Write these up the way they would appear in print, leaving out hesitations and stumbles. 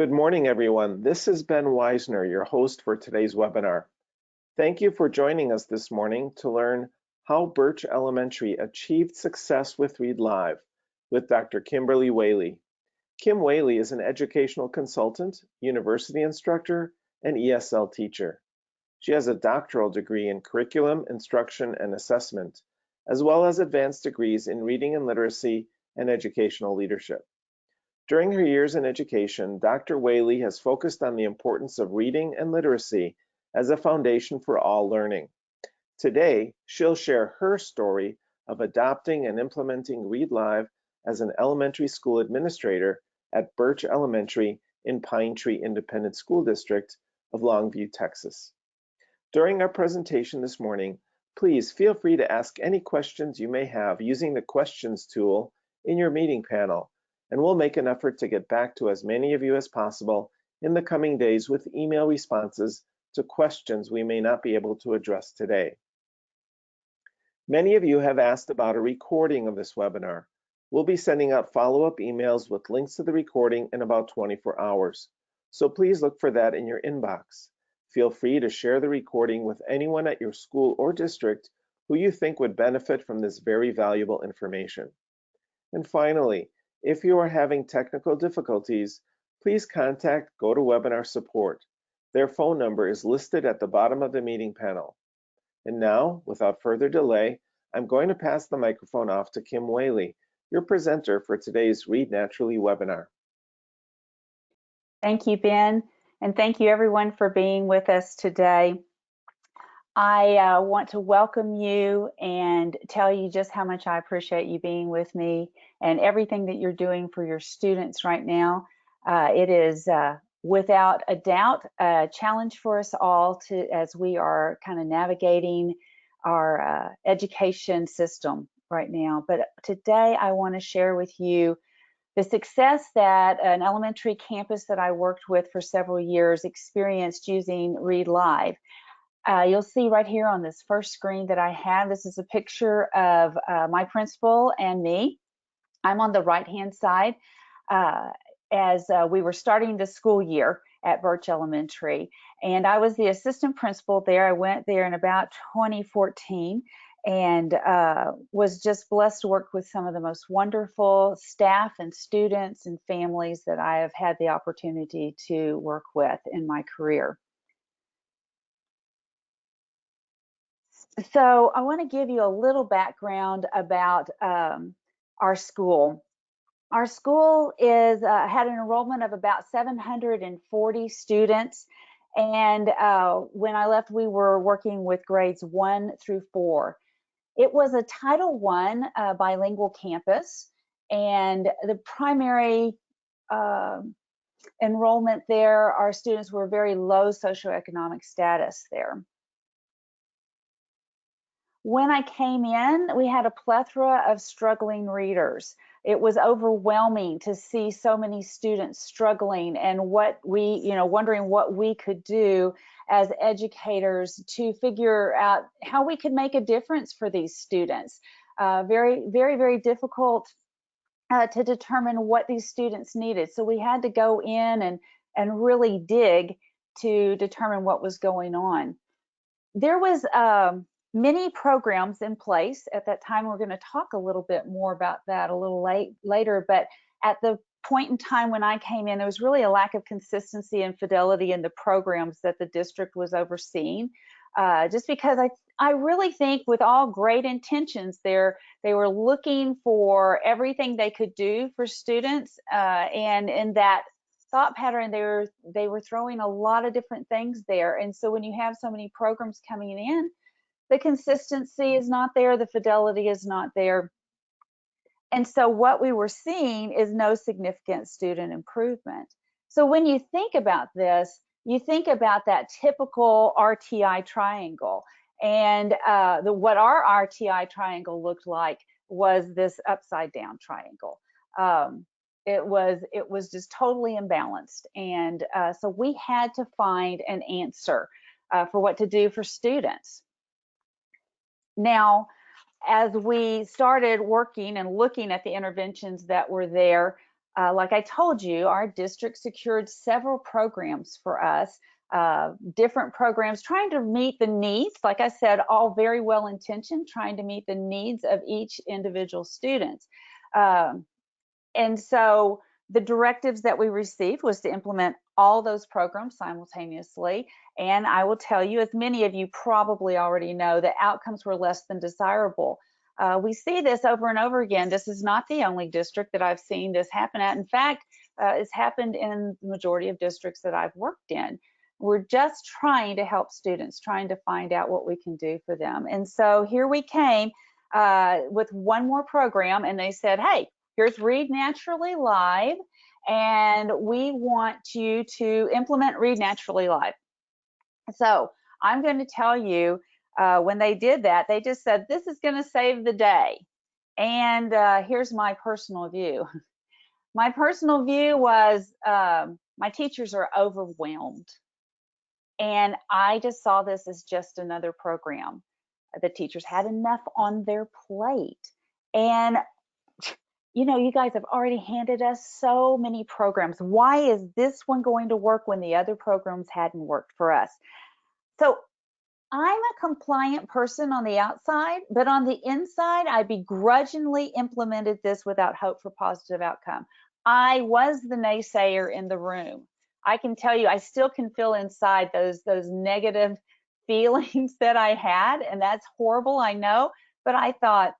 Good morning, everyone. This is Ben Weisner, your host for today's webinar. Thank you for joining us this morning to learn how Birch Elementary achieved success with Read Live with Dr. Kimberly Whaley. Kim Whaley is an educational consultant, university instructor, and ESL teacher. She has a doctoral degree in curriculum, instruction, and assessment, as well as advanced degrees in reading and literacy and educational leadership. During her years in education, Dr. Whaley has focused on the importance of reading and literacy as a foundation for all learning. Today, she'll share her story of adopting and implementing Read Live as an elementary school administrator at Birch Elementary in Pine Tree Independent School District of Longview, Texas. During our presentation this morning, please feel free to ask any questions you may have using the questions tool in your meeting panel, and we'll make an effort to get back to as many of you as possible in the coming days with email responses to questions we may not be able to address today. Many of you have asked about a recording of this webinar. We'll be sending out follow-up emails with links to the recording in about 24 hours, so please look for that in your inbox. Feel free to share the recording with anyone at your school or district who you think would benefit from this very valuable information. And finally, if you are having technical difficulties, please contact GoToWebinar support. Their phone number is listed at the bottom of the meeting panel. And now, without further delay, I'm going to pass the microphone off to Kim Whaley, your presenter for today's Read Naturally webinar. Thank you, Ben, and thank you everyone for being with us today. I want to welcome you and tell you just how much I appreciate you being with me and everything that you're doing for your students right now. It is without a doubt a challenge for us all as we are kind of navigating our education system right now. But today I want to share with you the success that an elementary campus that I worked with for several years experienced using Read Live. You'll see right here on this first screen that I have, this is a picture of my principal and me. I'm on the right-hand side as we were starting the school year at Birch Elementary. And I was the assistant principal there. I went there in about 2014 and was just blessed to work with some of the most wonderful staff and students and families that I have had the opportunity to work with in my career. So I want to give you a little background about our school. Our school had an enrollment of about 740 students, and when I left, we were working with grades 1 through 4. It was a Title I bilingual campus, and the primary enrollment there, our students were very low socioeconomic status there. When I came in, we had a plethora of struggling readers. It was overwhelming to see so many students struggling and wondering what we could do as educators to figure out how we could make a difference for these students. Very, very, very difficult to determine what these students needed. So we had to go in and really dig to determine what was going on. There was many programs in place at that time. We're going to talk a little bit more about that a little later, but at the point in time when I came in, there was really a lack of consistency and fidelity in the programs that the district was overseeing. Just because I really think with all great intentions there, they were looking for everything they could do for students, and in that thought pattern, they were throwing a lot of different things there. And so when you have so many programs coming in, the consistency is not there, the fidelity is not there. And so what we were seeing is no significant student improvement. So when you think about this, you think about that typical RTI triangle. And what our RTI triangle looked like was this upside down triangle. It was just totally imbalanced. And so we had to find an answer for what to do for students. Now, as we started working and looking at the interventions that were there, Like I told you, our district secured several programs for us, different programs trying to meet the needs, like I said, all very well intentioned, trying to meet the needs of each individual student. Um, and so the directives that we received was to implement all those programs simultaneously. And I will tell you, as many of you probably already know, the outcomes were less than desirable. We see this over and over again. This is not the only district that I've seen this happen at. In fact, it's happened in the majority of districts that I've worked in. We're just trying to help students, trying to find out what we can do for them. And so here we came with one more program, and they said, hey, here's Read Naturally Live, and we want you to implement Read Naturally Live. So I'm going to tell you, when they did that, they just said, this is going to save the day. And here's my personal view. My personal view was my teachers are overwhelmed. And I just saw this as just another program. The teachers had enough on their plate. And you know, you guys have already handed us so many programs. Why is this one going to work when the other programs hadn't worked for us? So I'm a compliant person on the outside, but on the inside, I begrudgingly implemented this without hope for positive outcome. I was the naysayer in the room. I can tell you, I still can feel inside those negative feelings that I had, and that's horrible, I know, but I thought,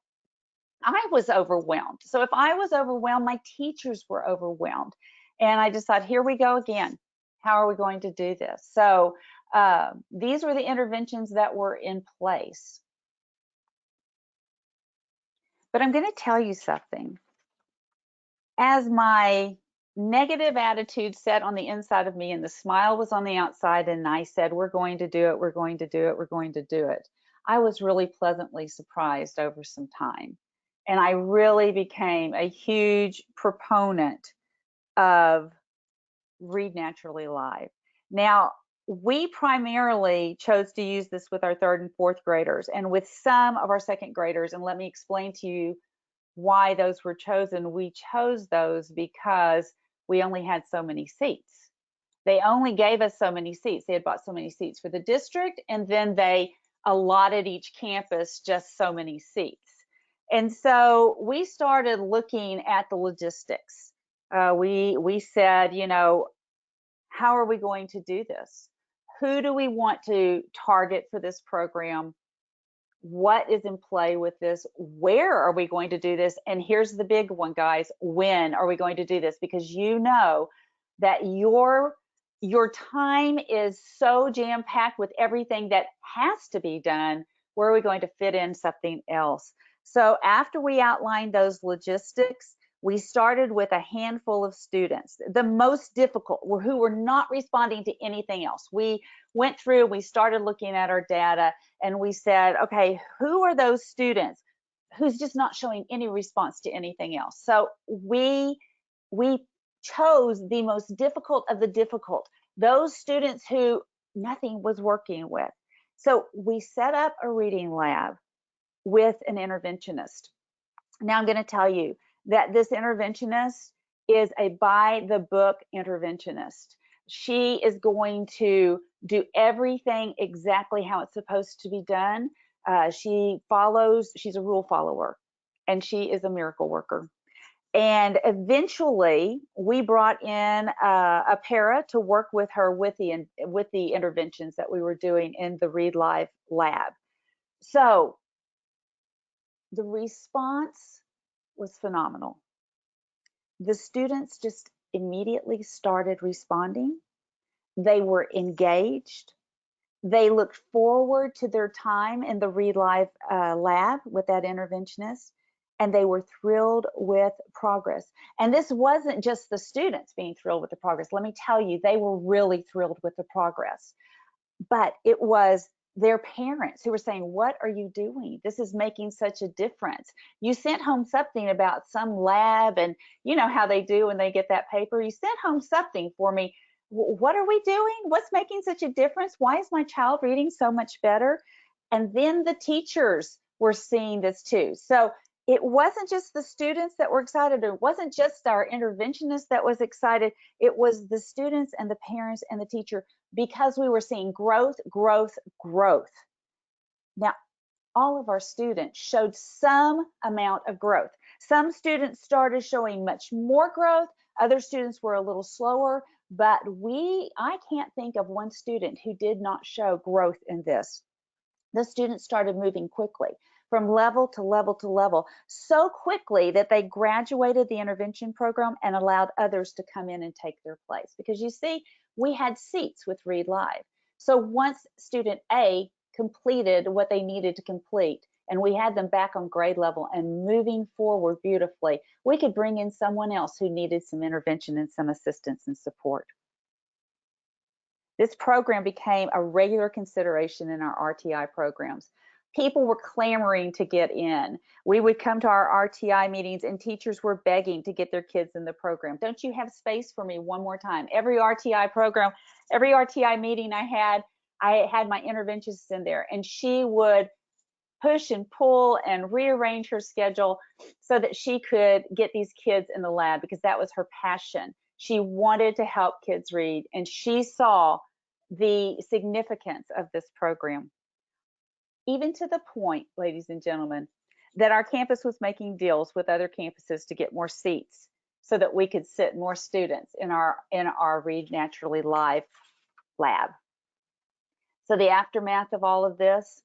I was overwhelmed. So if I was overwhelmed, my teachers were overwhelmed. And I just thought, here we go again. How are we going to do this? So these were the interventions that were in place. But I'm going to tell you something. As my negative attitude set on the inside of me and the smile was on the outside, and I said, we're going to do it, we're going to do it, we're going to do it, I was really pleasantly surprised over some time. And I really became a huge proponent of Read Naturally Live. Now, we primarily chose to use this with our third and fourth graders and with some of our second graders. And let me explain to you why those were chosen. We chose those because we only had so many seats. They only gave us so many seats. They had bought so many seats for the district, and then they allotted each campus just so many seats. And so we started looking at the logistics. We said, you know, how are we going to do this? Who do we want to target for this program? What is in play with this? Where are we going to do this? And here's the big one, guys. When are we going to do this? Because you know that your time is so jam-packed with everything that has to be done. Where are we going to fit in something else? So after we outlined those logistics, we started with a handful of students, the most difficult, who were not responding to anything else. We went through, we started looking at our data, and we said, okay, who are those students who's just not showing any response to anything else? So we chose the most difficult of the difficult, those students who nothing was working with. So we set up a reading lab with an interventionist. Now I'm going to tell you that this interventionist is a by the book interventionist. She is going to do everything exactly how it's supposed to be done. She's a rule follower, and she is a miracle worker. And eventually we brought in a para to work with her with the interventions that we were doing in the Read Live lab. So the response was phenomenal. The students just immediately started responding. They were engaged. They looked forward to their time in the Read Live lab with that interventionist, and they were thrilled with progress. And this wasn't just the students being thrilled with the progress. Let me tell you, they were really thrilled with the progress. But it was their parents who were saying, what are you doing? This is making such a difference. You sent home something about some lab, and you know how they do when they get that paper. You sent home something for me. What are we doing? What's making such a difference? Why is my child reading so much better? And then the teachers were seeing this too. So it wasn't just the students that were excited. It wasn't just our interventionist that was excited. It was the students and the parents and the teacher, because we were seeing growth, growth, growth. Now, all of our students showed some amount of growth. Some students started showing much more growth. Other students were a little slower, but I can't think of one student who did not show growth in this. The students started moving quickly from level to level to level, so quickly that they graduated the intervention program and allowed others to come in and take their place. Because you see, we had seats with Read Live. So once student A completed what they needed to complete, and we had them back on grade level and moving forward beautifully, we could bring in someone else who needed some intervention and some assistance and support. This program became a regular consideration in our RTI programs. People were clamoring to get in. We would come to our RTI meetings and teachers were begging to get their kids in the program. Don't you have space for me one more time? Every RTI program, every RTI meeting I had my interventionist in there, and she would push and pull and rearrange her schedule so that she could get these kids in the lab, because that was her passion. She wanted to help kids read, and she saw the significance of this program. Even to the point, ladies and gentlemen, that our campus was making deals with other campuses to get more seats so that we could sit more students in our Read Naturally Live lab. So the aftermath of all of this,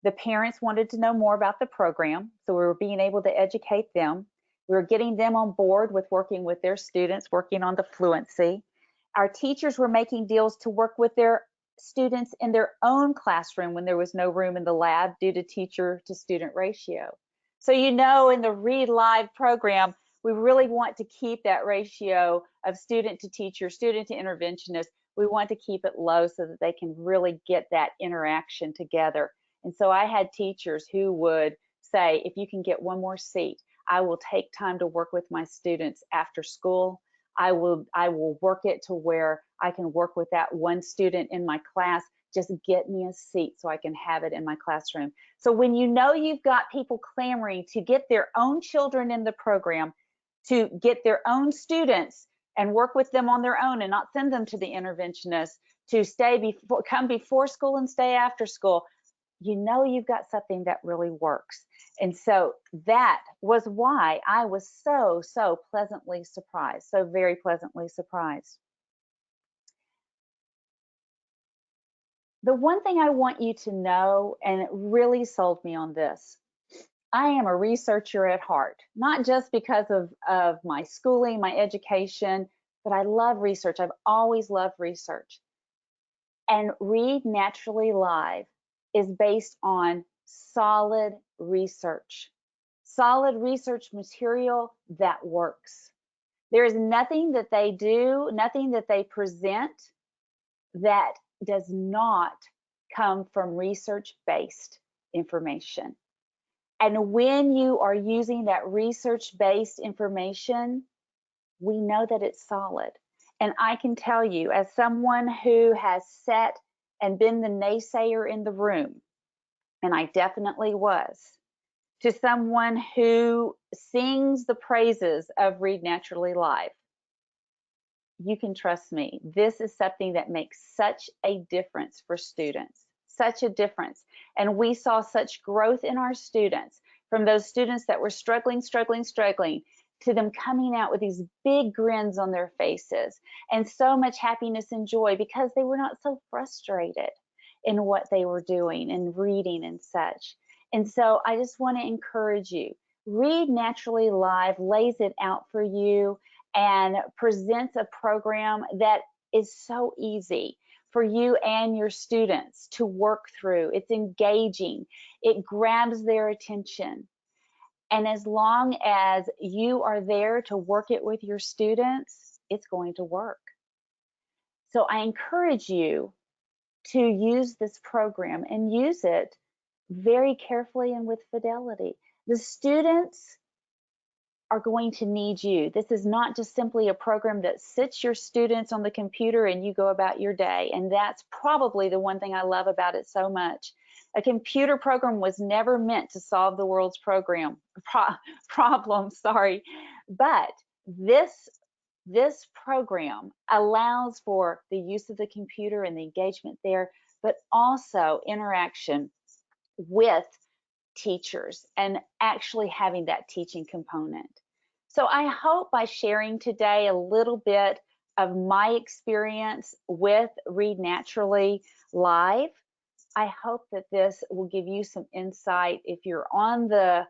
the parents wanted to know more about the program, so we were being able to educate them. We were getting them on board with working with their students, working on the fluency. Our teachers were making deals to work with their students in their own classroom when there was no room in the lab due to teacher to student ratio. So in the Read Live program, we really want to keep that ratio of student to teacher, student to interventionist. We want to keep it low so that they can really get that interaction together. And so I had teachers who would say, if you can get one more seat, I will take time to work with my students after school. I will work it to where I can work with that one student in my class. Just get me a seat so I can have it in my classroom. So when you've got people clamoring to get their own children in the program, to get their own students and work with them on their own and not send them to the interventionist, to come before school and stay after school, you've got something that really works. And so that was why I was so pleasantly surprised, so very pleasantly surprised. The one thing I want you to know, and it really sold me on this, I am a researcher at heart, not just because of my schooling, my education, but I love research. I've always loved research. And Read Naturally Live is based on solid research material that works. There is nothing that they do, nothing that they present that does not come from research-based information. And when you are using that research-based information, we know that it's solid. And I can tell you, as someone who has sat and been the naysayer in the room, and I definitely was, to someone who sings the praises of Read Naturally Live, you can trust me. This is something that makes such a difference for students, such a difference. And we saw such growth in our students, from those students that were struggling, to them coming out with these big grins on their faces and so much happiness and joy because they were not so frustrated in what they were doing and reading and such. And so I just want to encourage you. Read Naturally Live lays it out for you and presents a program that is so easy for you and your students to work through. It's engaging. It grabs their attention. And as long as you are there to work it with your students, it's going to work. So I encourage you to use this program and use it very carefully and with fidelity. The students are going to need you. This is not just simply a program that sits your students on the computer and you go about your day. And that's probably the one thing I love about it so much. A computer program was never meant to solve the world's problem, sorry. But this program allows for the use of the computer and the engagement there, but also interaction with teachers and actually having that teaching component. So I hope by sharing today a little bit of my experience with Read Naturally Live, I hope that this will give you some insight if you're on the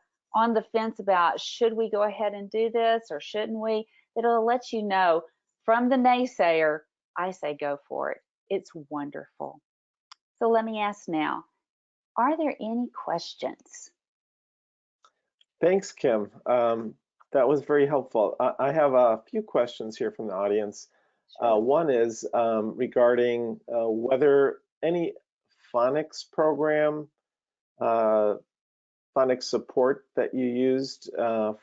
fence about should we go ahead and do this or shouldn't we. It'll let you know from the naysayer, I say go for it. It's wonderful. So let me ask now, are there any questions? Thanks, Kim. That was very helpful. I have a few questions here from the audience. Sure. One is regarding whether any phonics program, phonics support that you used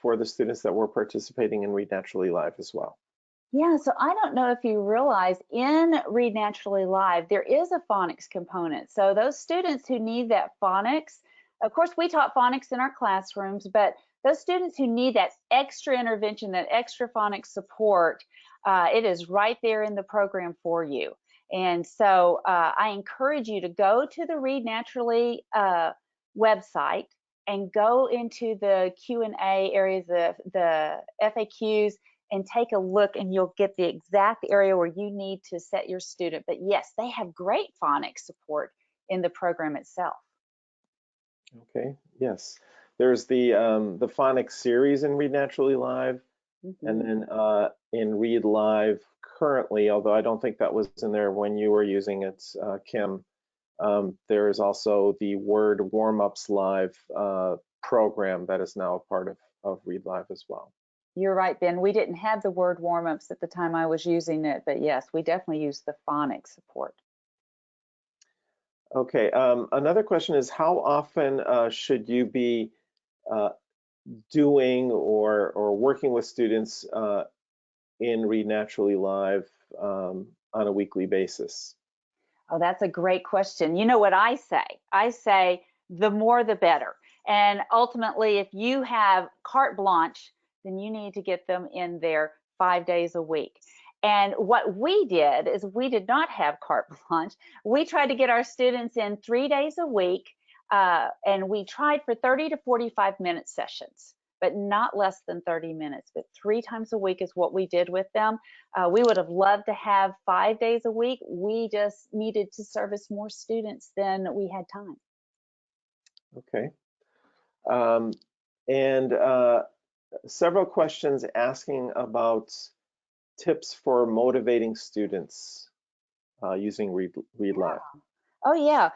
for the students that were participating in Read Naturally Live as well. Yeah, so I don't know if you realize in Read Naturally Live, there is a phonics component. So those students who need that phonics, of course, we taught phonics in our classrooms, but those students who need that extra intervention, that extra phonics support, it is right there in the program for you. And so I encourage you to go to the Read Naturally website and go into the Q&A areas, the FAQs, and take a look, and you'll get the exact area where you need to set your student. But yes, they have great phonics support in the program itself. Okay, yes. There's the phonics series in Read Naturally Live, and then in Read Live currently, although I don't think that was in there when you were using it, Kim, there is also the Word Warm-Ups Live program that is now a part of Read Live as well. You're right, Ben. We didn't have the Word warm-ups at the time I was using it, but yes, we definitely use the phonics support. Okay, another question is how often should you be doing or working with students in Read Naturally Live on a weekly basis? Oh, that's a great question. You know what I say? I say the more the better. And ultimately, if you have carte blanche, then you need to get them in there 5 days a week. And what we did is we did not have carte blanche. We tried to get our students in 3 days a week, and we tried for 30 to 45-minute sessions, but not less than 30 minutes. But 3 times a week is what we did with them. We would have loved to have 5 days a week. We just needed to service more students than we had time. Okay. Several questions asking about tips for motivating students using Read Live. Oh, yeah.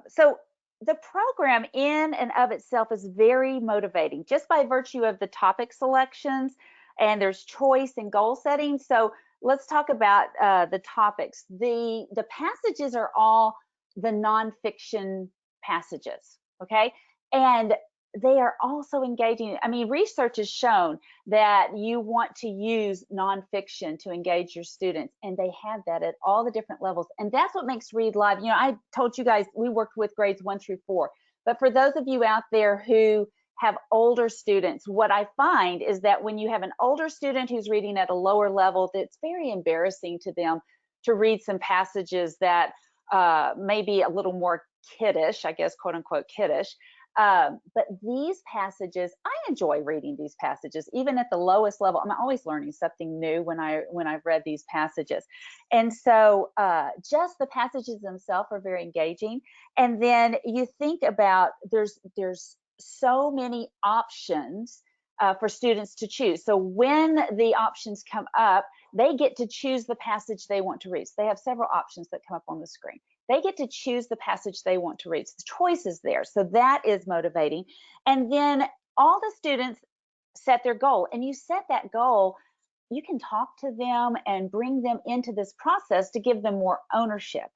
So the program in and of itself is very motivating just by virtue of the topic selections, and there's choice and goal setting. So let's talk about the topics. The passages are all the nonfiction passages, okay? And they are also engaging. I mean, research has shown that you want to use nonfiction to engage your students, and they have that at all the different levels. And that's what makes Read Live. You know, I told you guys we worked with grades 1 through 4, but for those of you out there who have older students, what I find is that when you have an older student who's reading at a lower level, it's very embarrassing to them to read some passages that may be a little more kiddish, I guess, quote unquote kiddish. But these passages, I enjoy reading these passages, even at the lowest level. I'm always learning something new when I've read these passages. And so just the passages themselves are very engaging. And then you think about there's so many options for students to choose. So when the options come up, they get to choose the passage they want to read. So they have several options that come up on the screen. They get to choose the passage they want to read. So the choice is there. So that is motivating. And then all the students set their goal. And you set that goal, you can talk to them and bring them into this process to give them more ownership.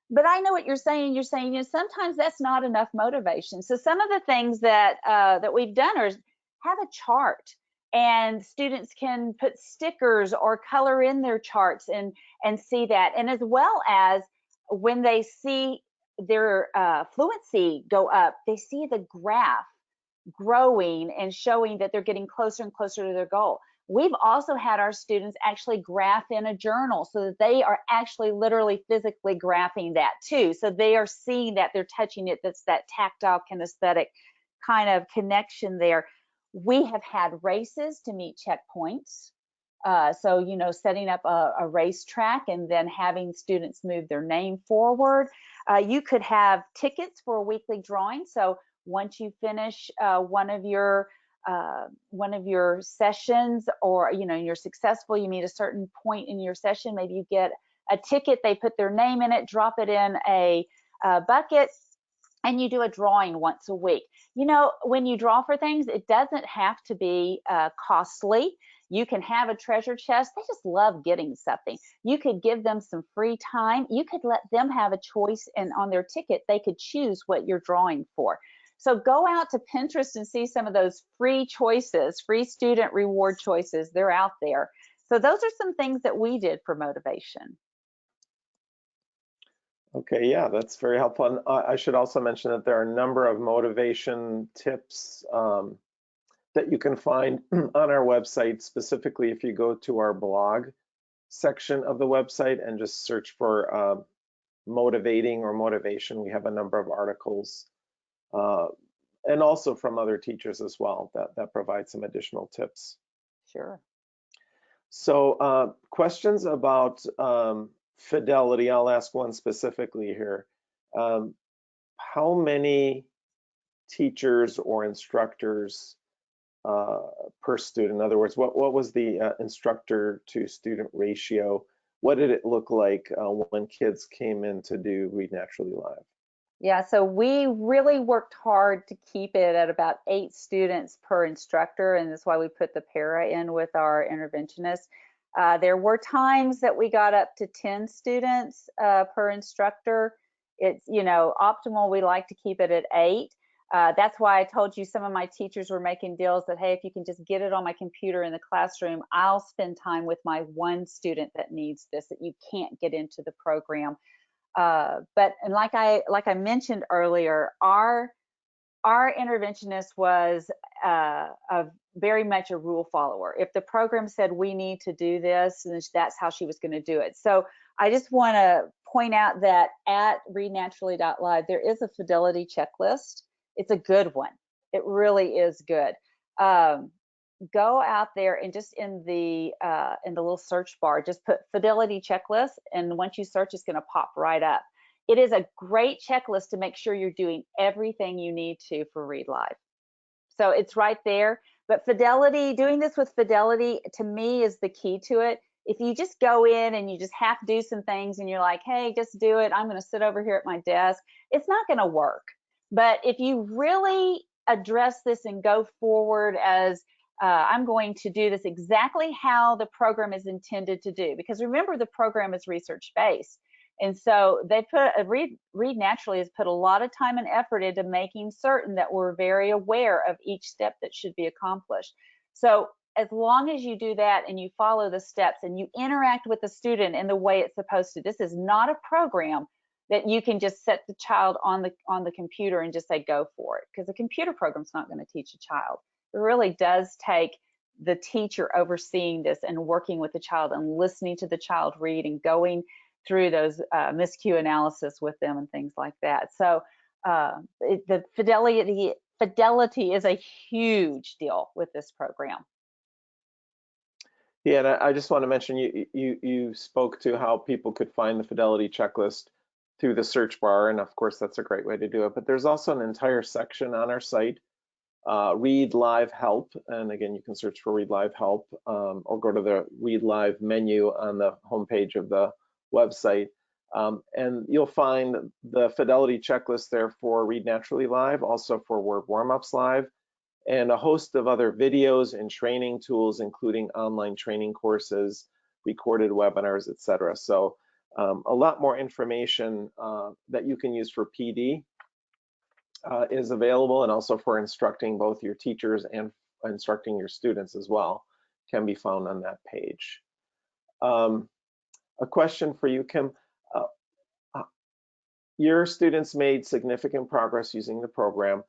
But I know what you're saying. You're saying, you know, sometimes that's not enough motivation. So some of the things that that we've done are have a chart, and students can put stickers or color in their charts and see that. And as well as when they see fluency go up, they see the graph growing and showing that they're getting closer and closer to their goal. We've also had our students actually graph in a journal so that they are actually literally physically graphing that too. So they are seeing that, they're touching it. That's that tactile kinesthetic kind of connection there. We have had races to meet checkpoints. So, you know, setting up a race track and then having students move their name forward. You could have tickets for a weekly drawing. So once you finish one of your sessions, or you know, you're successful, you meet a certain point in your session, maybe you get a ticket, they put their name in it, drop it in a bucket, and you do a drawing once a week. You know, when you draw for things, it doesn't have to be costly. You can have a treasure chest. They just love getting something. You could give them some free time. You could let them have a choice, and on their ticket, they could choose what you're drawing for. So go out to Pinterest and see some of those free choices, free student reward choices. They're out there. So those are some things that we did for motivation. Okay, yeah, that's very helpful. And I should also mention that there are a number of motivation tips that you can find on our website. Specifically, if you go to our blog section of the website and just search for motivating or motivation, we have a number of articles, and also from other teachers as well that provide some additional tips. Sure. So questions about fidelity, I'll ask one specifically here. How many teachers or instructors per student? In other words, what was the instructor to student ratio? What did it look like when kids came in to do Read Naturally Live? Yeah, so we really worked hard to keep it at about 8 students per instructor, and that's why we put the para in with our interventionist. There were times that we got up to 10 students per instructor. It's, you know, optimal, we like to keep it at 8. That's why I told you some of my teachers were making deals that, hey, if you can just get it on my computer in the classroom, I'll spend time with my one student that needs this, that you can't get into the program. But like I mentioned earlier, our interventionist was very much a rule follower. If the program said we need to do this, then that's how she was going to do it. So I just want to point out that at readnaturally.live there is a fidelity checklist. It's a good one. It really is good. Go out there and just in the little search bar, just put fidelity checklist, and once you search, it's going to pop right up. It is a great checklist to make sure you're doing everything you need to for Read Live. So it's right there. But fidelity, doing this with fidelity, to me, is the key to it. If you just go in and you just have to do some things and you're like, hey, just do it, I'm going to sit over here at my desk, it's not going to work. But if you really address this and go forward as I'm going to do this exactly how the program is intended to do, because remember, the program is research-based. And so they put Read Naturally has put a lot of time and effort into making certain that we're very aware of each step that should be accomplished. So as long as you do that and you follow the steps and you interact with the student in the way it's supposed to, this is not a program that you can just set the child on the computer and just say go for it, because the computer program's not going to teach a child. It really does take the teacher overseeing this and working with the child and listening to the child read and going through those miscue analysis with them and things like that. So the fidelity is a huge deal with this program. Yeah, and I just want to mention you spoke to how people could find the fidelity checklist through the search bar, and of course that's a great way to do it. But there's also an entire section on our site, Read Live Help, and again you can search for Read Live Help or go to the Read Live menu on the homepage of the website, and you'll find the fidelity checklist there for Read Naturally Live, also for Word Warm-Ups Live, and a host of other videos and training tools, including online training courses, recorded webinars, etc. So a lot more information that you can use for PD is available, and also for instructing both your teachers and instructing your students as well can be found on that page. A question for you, Kim. your students made significant progress using the program.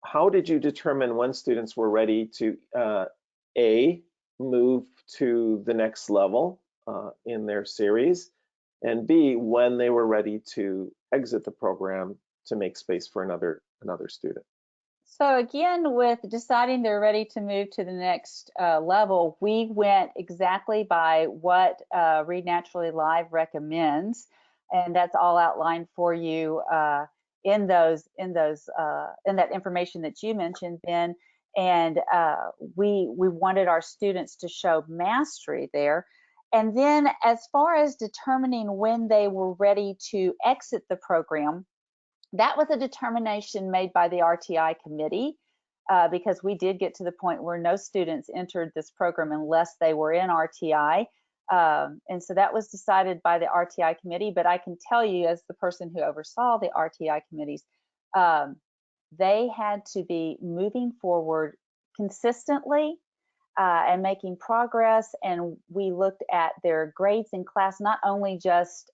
How did you determine when students were ready to A, move to the next level in their series, and B, when they were ready to exit the program to make space for another student? So again, with deciding they're ready to move to the next level, we went exactly by what Read Naturally Live recommends, and that's all outlined for you in that information that you mentioned, Ben. And we wanted our students to show mastery there. And then, as far as determining when they were ready to exit the program, that was a determination made by the RTI committee because we did get to the point where no students entered this program unless they were in RTI. And so that was decided by the RTI committee. But I can tell you, as the person who oversaw the RTI committees, they had to be moving forward consistently and making progress. And we looked at their grades in class, not only just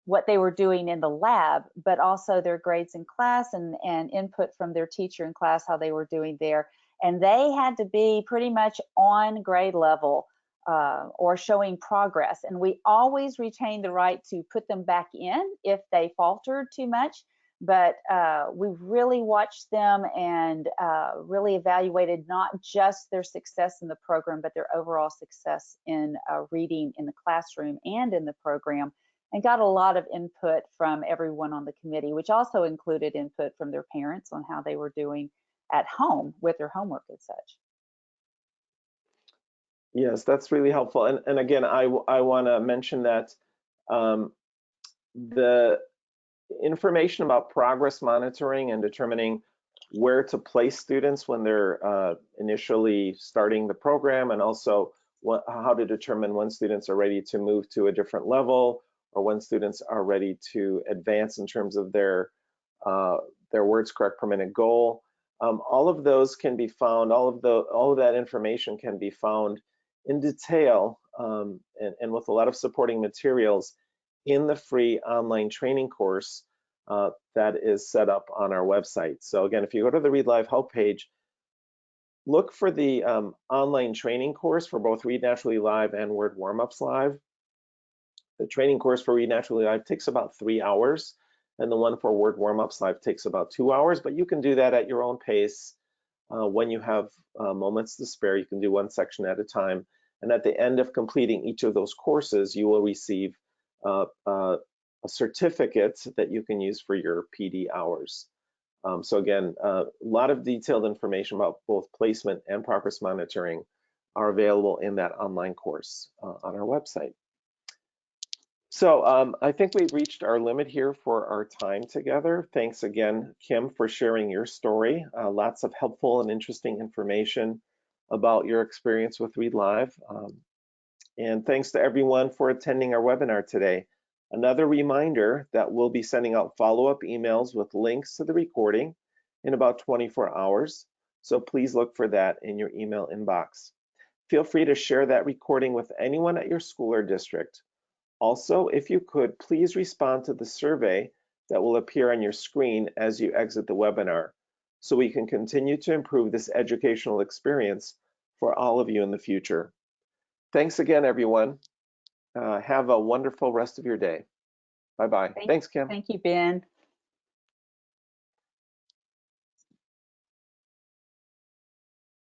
what they were doing in the lab, but also their grades in class and input from their teacher in class, how they were doing there. And they had to be pretty much on grade level or showing progress. And we always retained the right to put them back in if they faltered too much. But we really watched them and really evaluated not just their success in the program, but their overall success in reading in the classroom and in the program, and got a lot of input from everyone on the committee, which also included input from their parents on how they were doing at home with their homework and such. Yes, that's really helpful. And again, I want to mention that the information about progress monitoring and determining where to place students when they're initially starting the program, and also how to determine when students are ready to move to a different level, or when students are ready to advance in terms of their words correct per minute goal. All of those can be found, all of that information can be found in detail and with a lot of supporting materials in the free online training course that is set up on our website. So again, if you go to the Read Live help page, look for the online training course for both Read Naturally Live and Word Warm-Ups Live. The training course for Read Naturally Live takes about 3 hours, and the one for Word Warm-Ups Live takes about 2 hours, but you can do that at your own pace. When you have moments to spare, you can do one section at a time. And at the end of completing each of those courses, you will receive a certificate that you can use for your PD hours. So again, a lot of detailed information about both placement and progress monitoring are available in that online course on our website. So I think we've reached our limit here for our time together. Thanks again, Kim, for sharing your story. Lots of helpful and interesting information about your experience with Read Live. And thanks to everyone for attending our webinar today. Another reminder that we'll be sending out follow-up emails with links to the recording in about 24 hours. So please look for that in your email inbox. Feel free to share that recording with anyone at your school or district. Also, if you could, please respond to the survey that will appear on your screen as you exit the webinar, so we can continue to improve this educational experience for all of you in the future. Thanks again, everyone. Have a wonderful rest of your day. Bye-bye. Thanks, Kim. Thank you, Ben.